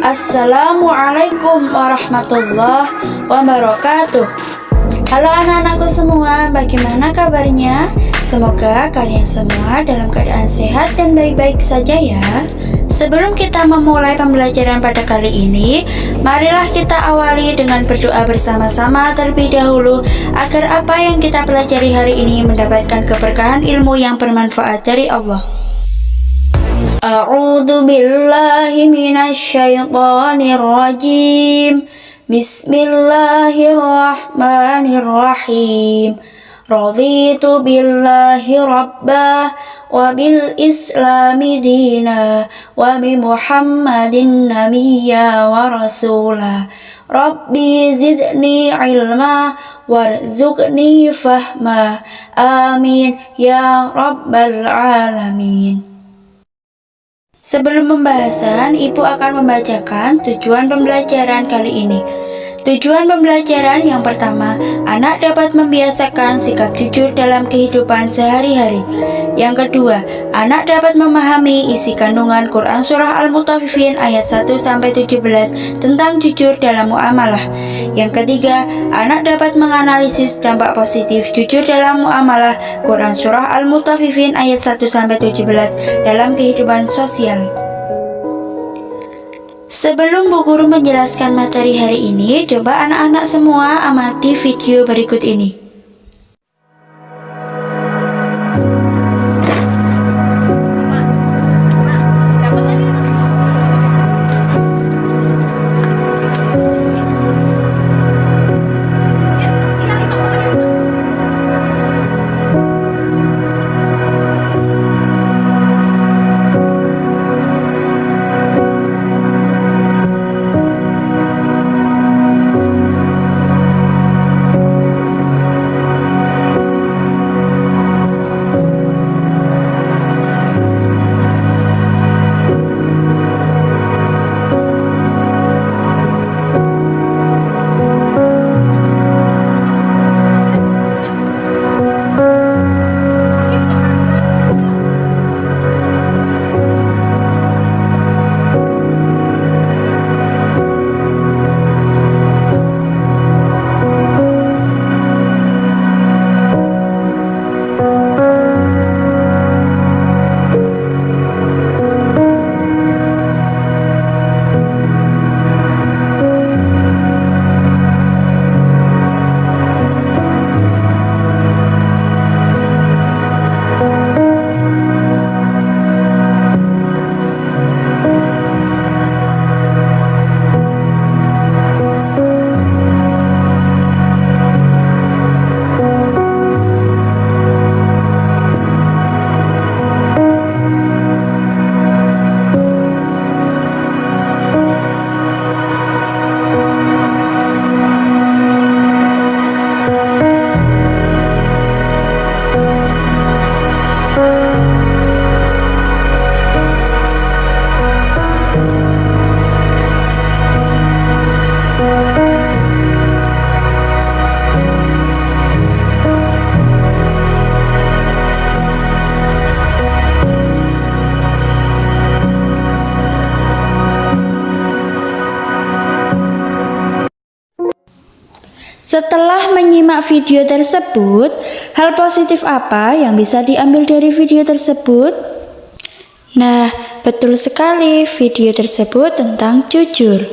Assalamualaikum warahmatullahi wabarakatuh. Halo anak-anakku semua, bagaimana kabarnya? Semoga kalian semua dalam keadaan sehat dan baik-baik saja ya. Sebelum kita memulai pembelajaran pada kali ini, marilah kita awali dengan berdoa bersama-sama terlebih dahulu agar apa yang kita pelajari hari ini mendapatkan keberkahan ilmu yang bermanfaat dari Allah. A'udzu billahi minasyaitonir rajim. Bismillahirrahmanirrahim. Raditu billahi rabbah wa bil islami dina wa bi Muhammadin nabiyya wa rasulah. Rabbi zidni ilma warzuqni fahma. Amin ya rabbal alamin. Sebelum pembahasan, Ibu akan membacakan tujuan pembelajaran kali ini. Tujuan pembelajaran yang pertama, anak dapat membiasakan sikap jujur dalam kehidupan sehari-hari. Yang kedua, anak dapat memahami isi kandungan Quran Surah Al-Mutaffifin ayat 1-17 tentang jujur dalam muamalah. Yang ketiga, anak dapat menganalisis dampak positif jujur dalam muamalah Quran Surah Al-Mutaffifin ayat 1-17 dalam kehidupan sosial. Sebelum Bu Guru menjelaskan materi hari ini, coba anak-anak semua amati video berikut ini. Setelah menyimak video tersebut, hal positif apa yang bisa diambil dari video tersebut? Nah, betul sekali, video tersebut tentang jujur.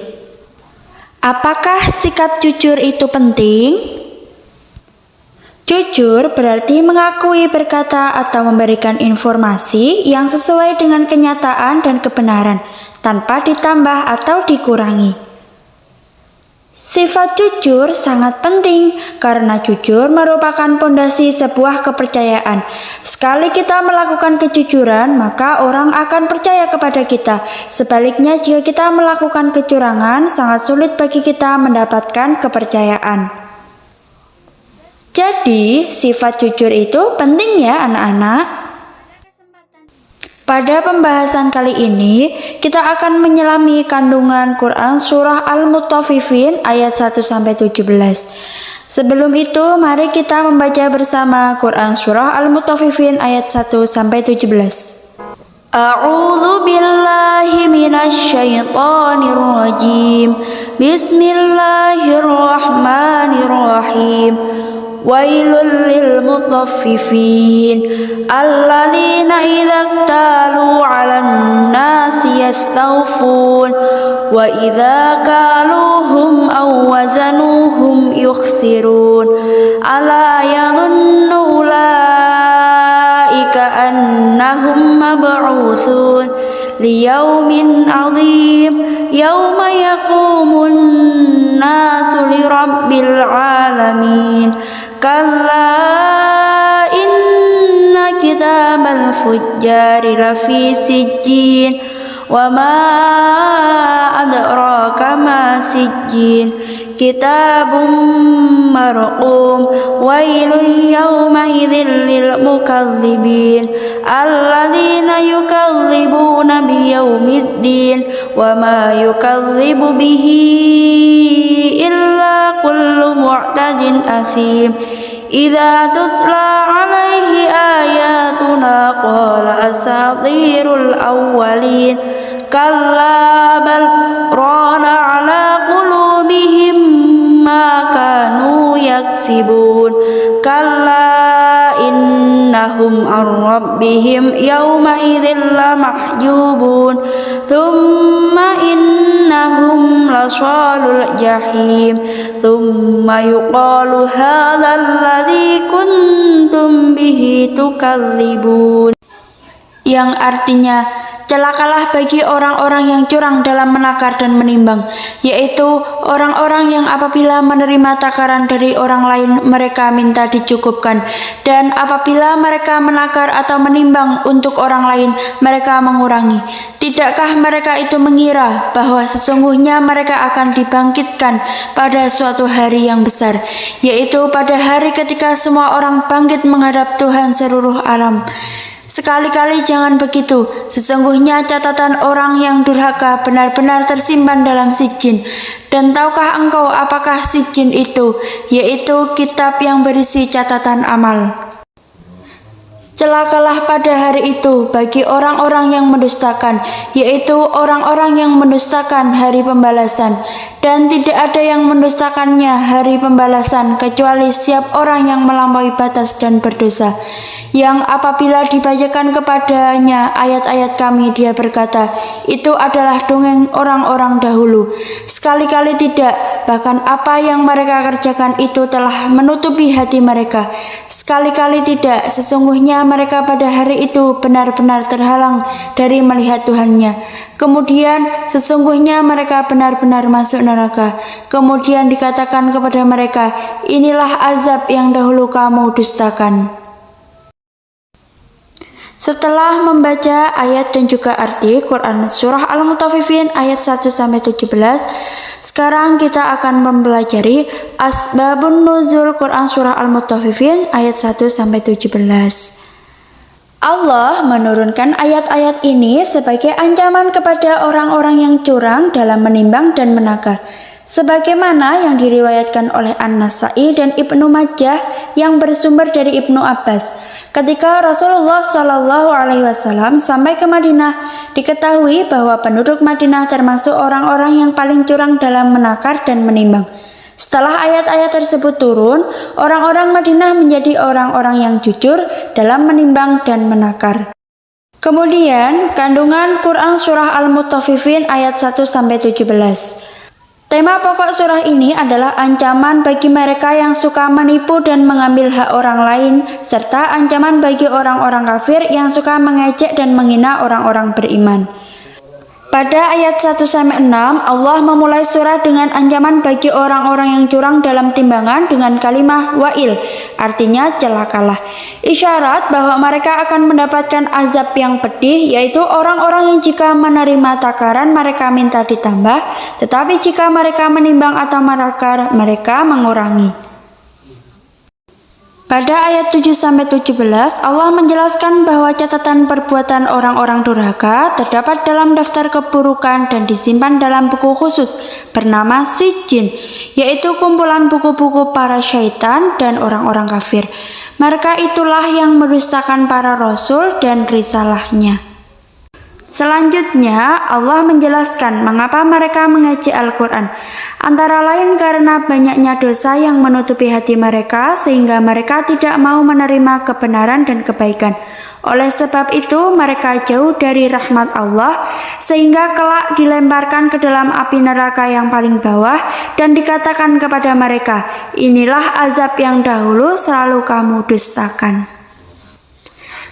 Apakah sikap jujur itu penting? Jujur berarti mengakui, berkata, atau memberikan informasi yang sesuai dengan kenyataan dan kebenaran, tanpa ditambah atau dikurangi. Sifat jujur sangat penting karena jujur merupakan pondasi sebuah kepercayaan. Sekali kita melakukan kejujuran, maka orang akan percaya kepada kita. Sebaliknya, jika kita melakukan kecurangan, sangat sulit bagi kita mendapatkan kepercayaan. Jadi, sifat jujur itu penting ya anak-anak. Pada pembahasan kali ini, kita akan menyelami kandungan Quran Surah Al-Mutaffifin ayat 1-17. Sebelum itu, mari kita membaca bersama Quran Surah Al-Mutaffifin ayat 1-17. A'udzu billahi minasy syaithanir rajim. Bismillahirrahmanirrahim. Wailul lil mutaffifin alladzina idza iktalu 'alan nasi yastawfun wa idza kaluhum aw wazanuhum yukhsirun ala yadhunnu ulaika annahum mab'utsun liyaumin 'adzim yauma yaqumun nasu lirabbil alamin. Kalla inna kitabal fujjari lafi sijjin wa ma adraka ma sijjin kitabum marqum wailun yawma idzil lil mukadzibin alladzina yukadzibuna biyaumiddin wa ma yukadzibu bihi illa kullu mu'tadin asim. Idza tutla 'alaihi ayatuna qala asatirul awwalin kalla bal rana 'ala qulubihim ma kanu yaksibun kalla innahum an rabbihim yawma idzil lamahjubun thumma innahum lasalul jahim thumma yuqalu hadzal ladzi kuntum bihi tukadzibun, yang artinya celakalah bagi orang-orang yang curang dalam menakar dan menimbang, yaitu orang-orang yang apabila menerima takaran dari orang lain mereka minta dicukupkan, dan apabila mereka menakar atau menimbang untuk orang lain mereka mengurangi. Tidakkah mereka itu mengira bahwa sesungguhnya mereka akan dibangkitkan pada suatu hari yang besar, yaitu pada hari ketika semua orang bangkit menghadap Tuhan seluruh alam. Sekali-kali jangan begitu, sesungguhnya catatan orang yang durhaka benar-benar tersimpan dalam sijin. Dan tahukah engkau apakah sijin itu? Yaitu kitab yang berisi catatan amal. Celakalah pada hari itu bagi orang-orang yang mendustakan, yaitu orang-orang yang mendustakan hari pembalasan. Dan tidak ada yang mendustakannya hari pembalasan kecuali setiap orang yang melampaui batas dan berdosa, yang apabila dibacakan kepadanya ayat-ayat kami dia berkata, itu adalah dongeng orang-orang dahulu. Sekali-kali tidak, bahkan apa yang mereka kerjakan itu telah menutupi hati mereka. Sekali-kali tidak, sesungguhnya mereka pada hari itu benar-benar terhalang dari melihat Tuhannya. Kemudian sesungguhnya mereka benar-benar masuk neraka. Kemudian dikatakan kepada mereka, inilah azab yang dahulu kamu dustakan. Setelah membaca ayat dan juga arti Quran Surah Al-Mutaffifin ayat 1-17, sekarang kita akan mempelajari Asbabun Nuzul Quran Surah Al-Mutaffifin ayat 1-17. Allah menurunkan ayat-ayat ini sebagai ancaman kepada orang-orang yang curang dalam menimbang dan menakar, sebagaimana yang diriwayatkan oleh An-Nasa'i dan Ibnu Majah yang bersumber dari Ibnu Abbas. Ketika Rasulullah SAW sampai ke Madinah, diketahui bahwa penduduk Madinah termasuk orang-orang yang paling curang dalam menakar dan menimbang. Setelah ayat-ayat tersebut turun, orang-orang Madinah menjadi orang-orang yang jujur dalam menimbang dan menakar. Kemudian, kandungan Quran Surah Al-Mutaffifin ayat 1-17. Tema pokok surah ini adalah ancaman bagi mereka yang suka menipu dan mengambil hak orang lain, serta ancaman bagi orang-orang kafir yang suka mengejek dan menghina orang-orang beriman. Pada ayat 1-6, Allah memulai surah dengan ancaman bagi orang-orang yang curang dalam timbangan dengan kalimah wail, artinya celakalah. Isyarat bahwa mereka akan mendapatkan azab yang pedih, yaitu orang-orang yang jika menerima takaran mereka minta ditambah, tetapi jika mereka menimbang atau menakar mereka mengurangi. Pada ayat 7-17, Allah menjelaskan bahwa catatan perbuatan orang-orang durhaka terdapat dalam daftar keburukan dan disimpan dalam buku khusus bernama Sijjin, yaitu kumpulan buku-buku para syaitan dan orang-orang kafir. Mereka itulah yang mendustakan para rasul dan risalahnya. Selanjutnya, Allah menjelaskan mengapa mereka mengejek Al-Quran. Antara lain karena banyaknya dosa yang menutupi hati mereka, sehingga mereka tidak mau menerima kebenaran dan kebaikan. Oleh sebab itu, mereka jauh dari rahmat Allah, sehingga kelak dilemparkan ke dalam api neraka yang paling bawah, dan dikatakan kepada mereka, inilah azab yang dahulu selalu kamu dustakan.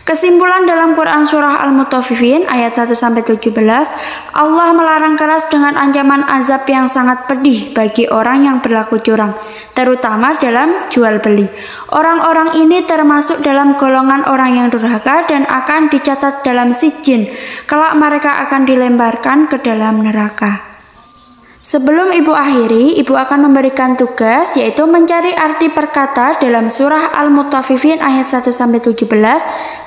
Kesimpulan dalam Quran Surah Al-Mutaffifin ayat 1-17, Allah melarang keras dengan ancaman azab yang sangat pedih bagi orang yang berlaku curang, terutama dalam jual beli. Orang-orang ini termasuk dalam golongan orang yang durhaka dan akan dicatat dalam sijin. Kelak mereka akan dilemparkan ke dalam neraka. Sebelum ibu akhiri, ibu akan memberikan tugas, yaitu mencari arti perkata dalam surah Al-Mutaffifin ayat 1-17,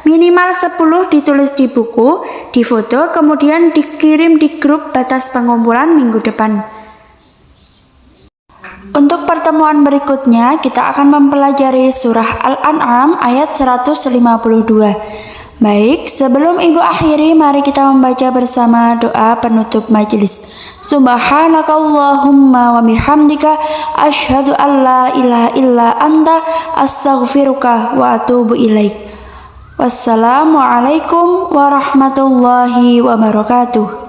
minimal 10 ditulis di buku, difoto, kemudian dikirim di grup batas pengumpulan minggu depan. Untuk pertemuan berikutnya, kita akan mempelajari surah Al-An'am ayat 152. Baik, sebelum ibu akhiri, mari kita membaca bersama doa penutup majelis. Subhanakallahumma wa bihamdika asyhadu an la ilaha illa anta astaghfiruka wa atubu ilaik. Wassalamualaikum warahmatullahi wabarakatuh.